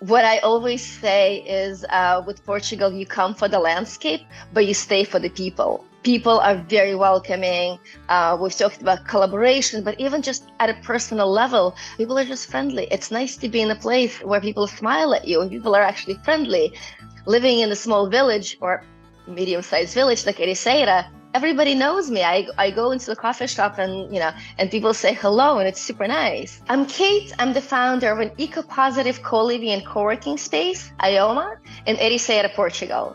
What I always say is with Portugal, you come for the landscape, but you stay for the people. People are very welcoming. We've talked about collaboration, but even just at a personal level, people are just friendly. It's nice to be in a place where people smile at you and people are actually friendly. Living in a small village or medium-sized village like Ericeira, everybody knows me. I go into the coffee shop and people say hello and it's super nice. I'm Kate. I'm the founder of an eco-positive co-living and co-working space, Ioma, in Ericeira, Portugal.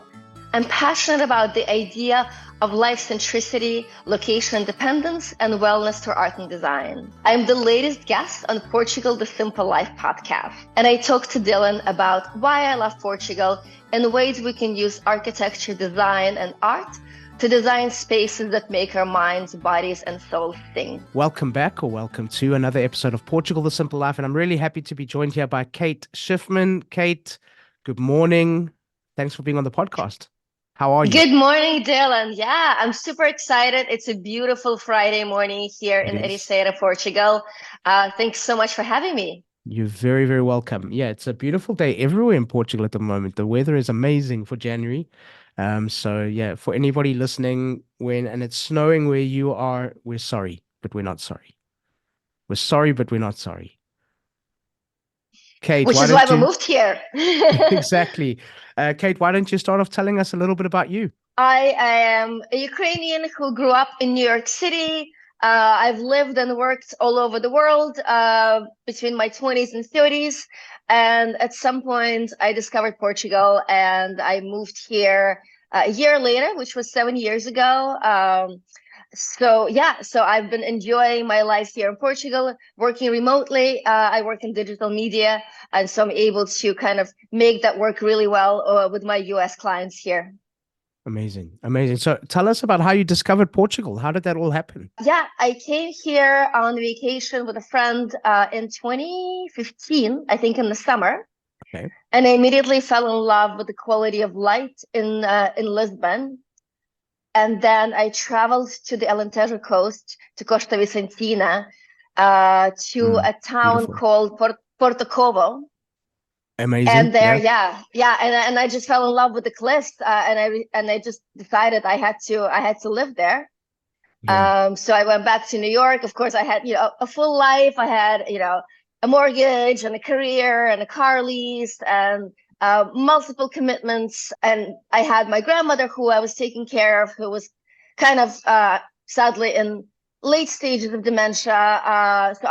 I'm passionate about the idea of life centricity, location independence, and wellness through art and design. I'm the latest guest on Portugal, the Simple Life podcast. And I talked to Dylan about why I love Portugal and ways we can use architecture, design, and art to design spaces that make our minds, bodies, and souls sing. Welcome back, or welcome to another episode of Portugal, the Simple Life. And I'm really happy to be joined here by Kate Schiffman. Kate, good morning. Thanks for being on the podcast. How are you? Good morning, Dylan. Yeah, I'm super excited. It's a beautiful Friday morning here in Ericeira, Portugal. Thanks so much for having me. You're very, very welcome. Yeah, it's a beautiful day everywhere in Portugal at the moment. The weather is amazing for January. So yeah, for anybody listening, and it's snowing where you are, we're sorry, but we're not sorry. We're sorry, but we're not sorry. Kate, which is why we moved here. Exactly. Kate, why don't you start off telling us a little bit about you? I am a Ukrainian who grew up in New York City. I've lived and worked all over the world between my 20s and 30s. And at some point, I discovered Portugal and I moved here a year later, which was 7 years ago. So I've been enjoying my life here in Portugal, working remotely. I work in digital media, and so I'm able to kind of make that work really well with my US clients here. Amazing. Amazing. So tell us about how you discovered Portugal. How did that all happen? Yeah, I came here on vacation with a friend in 2015, I think in the summer. Okay. And I immediately fell in love with the quality of light in Lisbon. And then I traveled to the Alentejo coast, to Costa Vicentina, to a town called Porto Covo. Amazing. And there, and I just fell in love with the cliffs, and I just decided I had to live there. Yeah. So I went back to New York. Of course, I had a full life. I had a mortgage and a career and a car lease and multiple commitments. And I had my grandmother who I was taking care of, who was kind of sadly in late stages of dementia. So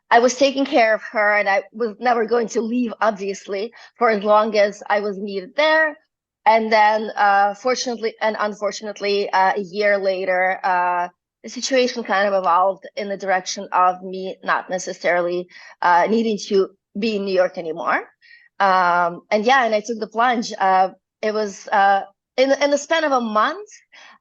I was taking care of her, and I was never going to leave, obviously, for as long as I was needed there. And then, fortunately and unfortunately, a year later, the situation kind of evolved in the direction of me not necessarily needing to be in New York anymore. And I took the plunge. It was in the span of a month,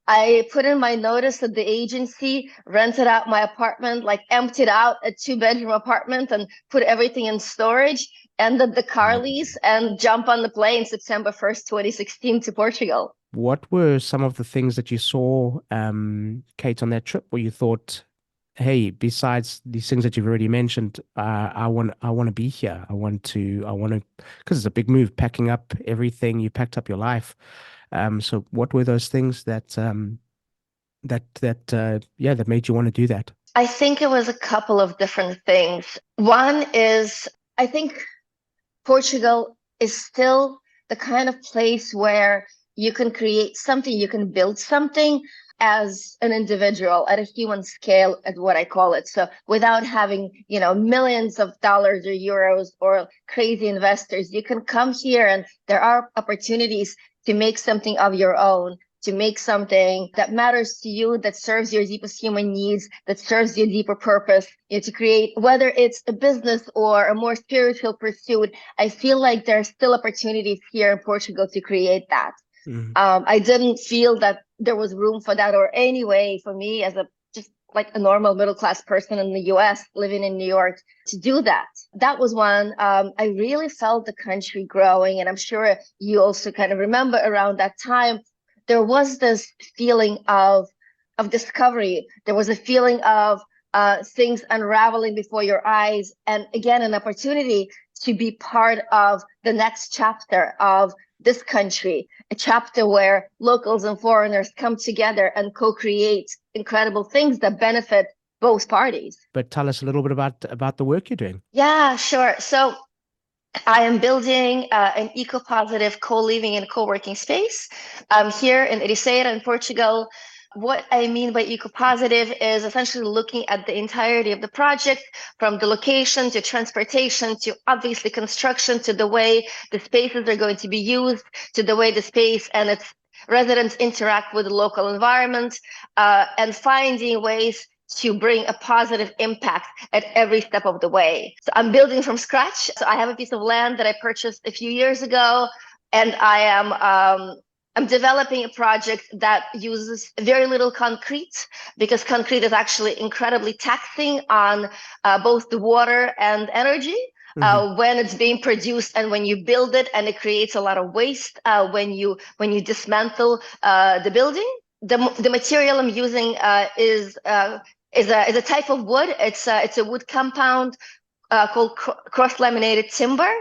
I put in my notice at the agency, rented out my apartment, like emptied out a 2-bedroom apartment and put everything in storage, ended the car lease, and jumped on the plane September 1st, 2016 to Portugal. What were some of the things that you saw, Kate, on that trip where you thought, hey, besides these things that you've already mentioned, I want to be here. I want to, because it's a big move, packing up everything. You packed up your life. So what were those things that made you want to do that? I think it was a couple of different things. One is, I think Portugal is still the kind of place where you can create something, you can build something as an individual at a human scale, at what I call it. So without having, millions of dollars or euros or crazy investors, you can come here and there are opportunities to make something of your own, to make something that matters to you, that serves your deepest human needs, that serves your deeper purpose, to create, whether it's a business or a more spiritual pursuit. I feel like there's still opportunities here in Portugal to create that. Mm-hmm. I didn't feel that there was room for that, or any way for me as just like a normal middle-class person in the US living in New York to do that. That was one. I really felt the country growing, and I'm sure you also kind of remember around that time, there was this feeling of discovery. There was a feeling of things unraveling before your eyes, and again, an opportunity to be part of the next chapter of this country, a chapter where locals and foreigners come together and co-create incredible things that benefit both parties. But tell us a little bit about the work you're doing. Yeah, sure. So I am building an eco-positive co-living and co-working space here in Ericeira in Portugal. What I mean by eco-positive is essentially looking at the entirety of the project, from the location to transportation to obviously construction, to the way the spaces are going to be used, to the way the space and its residents interact with the local environment, and finding ways to bring a positive impact at every step of the way. So I'm building from scratch. So I have a piece of land that I purchased a few years ago, and I'm developing a project that uses very little concrete, because concrete is actually incredibly taxing on both the water and energy. When it's being produced and when you build it, and it creates a lot of waste when you dismantle the building. The material I'm using is a type of wood. It's a wood compound called cross-laminated timber.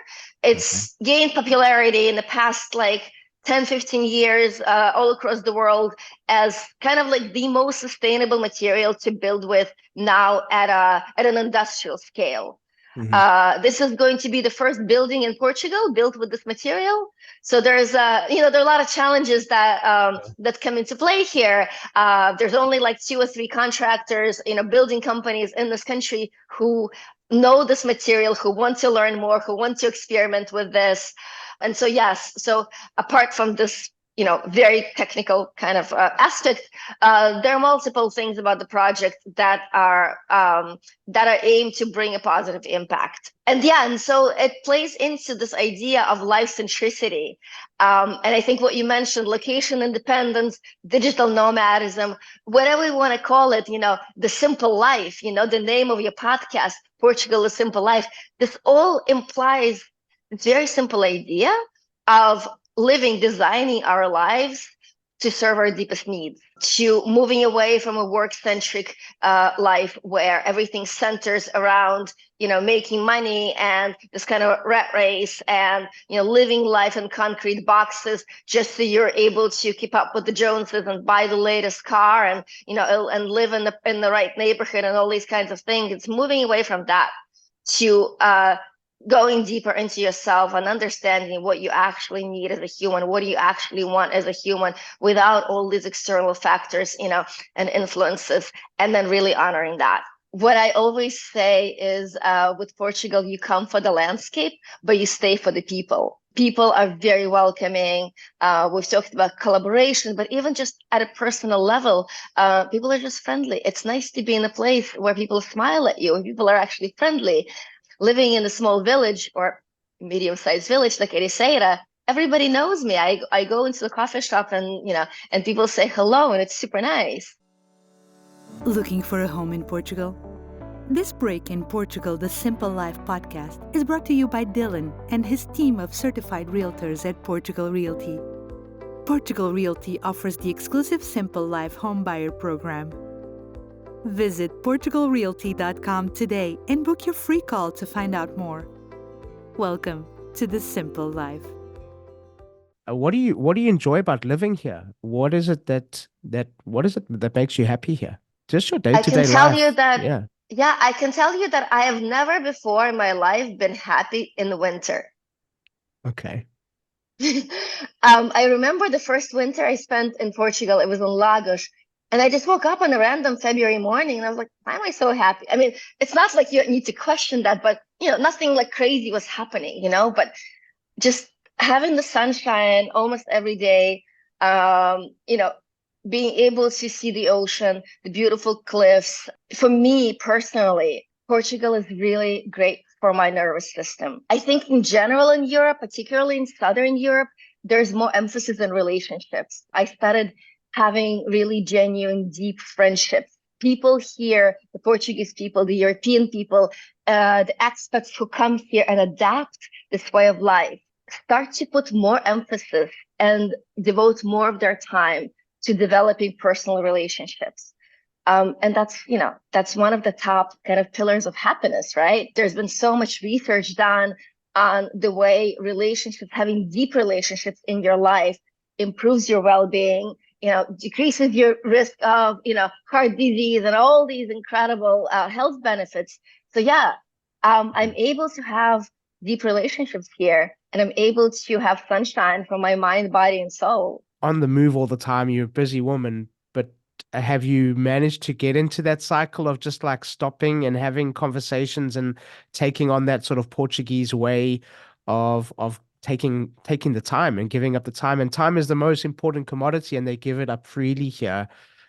It's gained popularity in the past 10-15 years all across the world as kind of like the most sustainable material to build with now at an industrial scale. This is going to be the first building in Portugal built with this material. So there's there are a lot of challenges that come into play here. There's only 2 or 3 contractors, building companies in this country who know this material, who want to learn more, who want to experiment with this. And so, yes, so apart from this, very technical kind of aspect, there are multiple things about the project that are aimed to bring a positive impact. And so it plays into this idea of life centricity. And I think what you mentioned, location independence, digital nomadism, whatever you want to call it, the simple life, the name of your podcast, Portugal, a Simple Life. This all implies this very simple idea of designing our lives to serve our deepest needs, to moving away from a work-centric life where everything centers around, making money and this kind of rat race, and, living life in concrete boxes just so you're able to keep up with the Joneses and buy the latest car and, and live in the right neighborhood and all these kinds of things. It's moving away from that to going deeper into yourself and understanding what you actually need as a human, what do you actually want as a human, without all these external factors, and influences, and then really honoring that. What I always say is with Portugal, you come for the landscape, but you stay for the people. People are very welcoming. We've talked about collaboration, but even just at a personal level, people are just friendly. It's nice to be in a place where people smile at you and people are actually friendly. Living in a small village or medium-sized village like Ericeira, everybody knows me. I go into the coffee shop and and people say hello, and it's super nice. Looking for a home in Portugal? This break in Portugal, the Simple Life podcast, is brought to you by Dylan and his team of certified realtors at Portugal Realty. Portugal Realty offers the exclusive Simple Life home buyer program. Visit portugalrealty.com today and book your free call to find out more. Welcome to the Simple Life. What do you enjoy about living here? What is it that makes you happy here? Just your day-to-day life. I can tell you that. Yeah, I can tell you that I have never before in my life been happy in the winter. Okay. I remember the first winter I spent in Portugal. It was in Lagos. And I just woke up on a random February morning and I was like, why am I so happy? I mean, it's not like you need to question that, but, nothing crazy was happening, but just having the sunshine almost every day, being able to see the ocean, the beautiful cliffs. For me personally, Portugal is really great for my nervous system. I think in general in Europe, particularly in Southern Europe, there's more emphasis on relationships. I started having really genuine, deep friendships. People here, the Portuguese people, the European people, the expats who come here and adapt this way of life, start to put more emphasis and devote more of their time to developing personal relationships. And that's one of the top kind of pillars of happiness, right? There's been so much research done on the way relationships, having deep relationships in your life improves your well-being, decreases your risk of, heart disease and all these incredible health benefits. So yeah, I'm able to have deep relationships here, and I'm able to have sunshine for my mind, body, and soul. On the move all the time, you're a busy woman, but have you managed to get into that cycle of just like stopping and having conversations and taking on that sort of Portuguese way of taking the time and giving up the time? And time is the most important commodity, and they give it up freely here.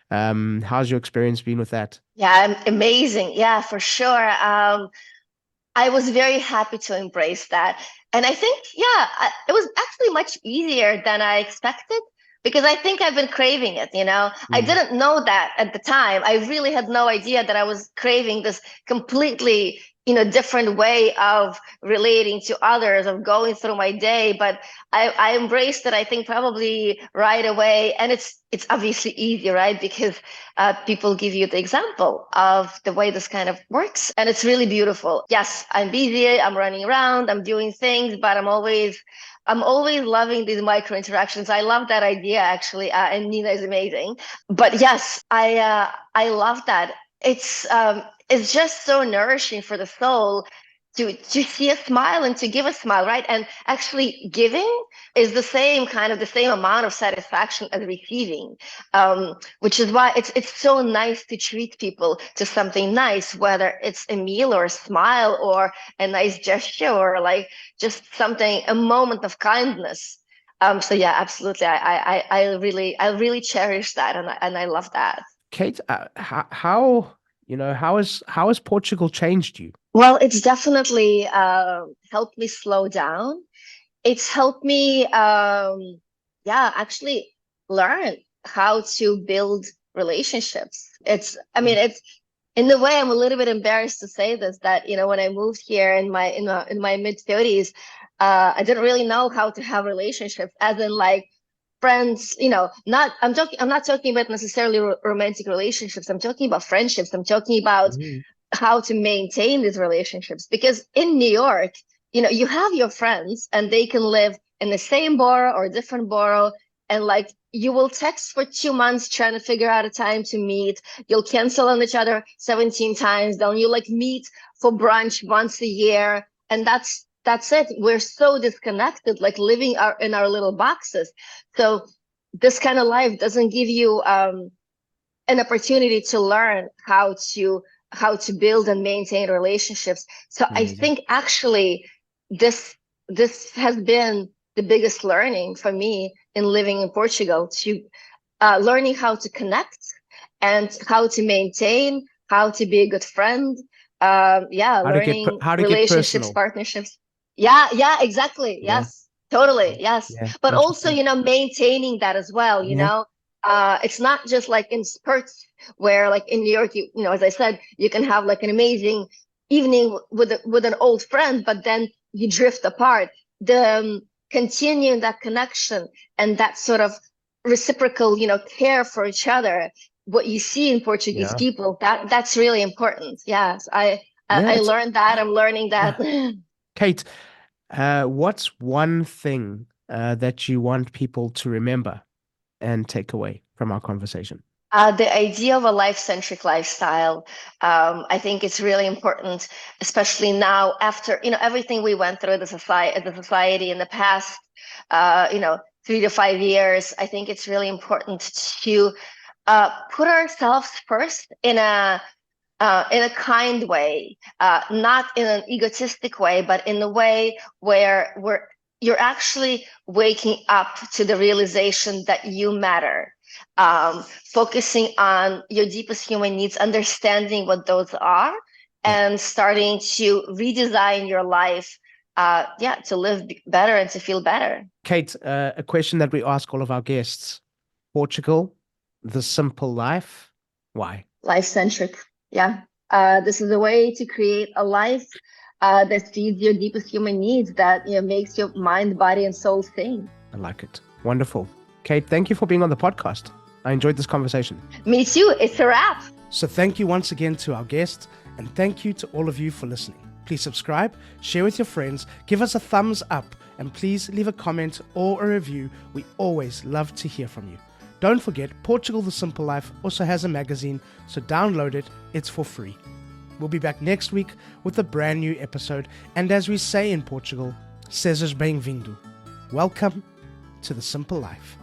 How's your experience been with that? Yeah, amazing. Yeah, for sure. I was very happy to embrace that. And I think, it was actually much easier than I expected, because I think I've been craving it, I didn't know that at the time. I really had no idea that I was craving this completely, different way of relating to others, of going through my day. But I embraced it, I think, probably right away. And it's obviously easy, right? Because people give you the example of the way this kind of works. And it's really beautiful. Yes, I'm busy, I'm running around, I'm doing things, but I'm always loving these micro interactions. I love that idea, actually, and Nina is amazing. But yes, I love that. It's just so nourishing for the soul to see a smile and to give a smile, right? And actually, giving is the same amount of satisfaction as receiving, which is why it's so nice to treat people to something nice, whether it's a meal or a smile or a nice gesture or like just a moment of kindness. So yeah, absolutely. I really cherish that, and I love that. Kate, how has Portugal changed you? Well, it's definitely helped me slow down. It's helped me, actually learn how to build relationships. It's in the way, I'm a little bit embarrassed to say this, that, when I moved here in my mid-30s, I didn't really know how to have relationships, as in like friends, I'm not talking about necessarily romantic relationships. I'm talking about friendships. I'm talking about how to maintain these relationships, because in New York, you have your friends and they can live in the same borough or different borough, and like you will text for 2 months trying to figure out a time to meet. You'll cancel on each other 17 times. Then you like meet for brunch once a year, and that's it. We're so disconnected, like living in our little boxes. So this kind of life doesn't give you an opportunity to learn how to build and maintain relationships. So I think actually this has been the biggest learning for me in living in Portugal, to learning how to connect and how to maintain, how to be a good friend. Learning how to relationships, get personal. Partnerships. Yeah, exactly. Yeah. Yes, totally. Yes. Yeah, But also, maintaining that as well, it's not just like in spurts where like in New York, as I said, you can have like an amazing evening with an old friend, but then you drift apart. The continuing that connection and that sort of reciprocal, care for each other, what you see in Portuguese people, that's really important. Yes, I learned that. I'm learning that. Kate, what's one thing that you want people to remember and take away from our conversation? The idea of a life-centric lifestyle. I think it's really important, especially now after, everything we went through as a society in the past, 3 to 5 years. I think it's really important to put ourselves first in a kind way, not in an egotistic way, but in a way where you're actually waking up to the realization that you matter. Focusing on your deepest human needs, understanding what those are, and starting to redesign your life, to live better and to feel better. Kate, a question that we ask all of our guests: Portugal, the simple life. Why? Life-centric. Yeah. This is a way to create a life that feeds your deepest human needs, that makes your mind, body, and soul sing. I like it. Wonderful. Kate, thank you for being on the podcast. I enjoyed this conversation. Me too. It's a wrap. So thank you once again to our guest, and thank you to all of you for listening. Please subscribe, share with your friends, give us a thumbs up, and please leave a comment or a review. We always love to hear from you. Don't forget, Portugal The Simple Life also has a magazine, so download it. It's for free. We'll be back next week with a brand new episode, and as we say in Portugal, sejas bem-vindo. Welcome to The Simple Life.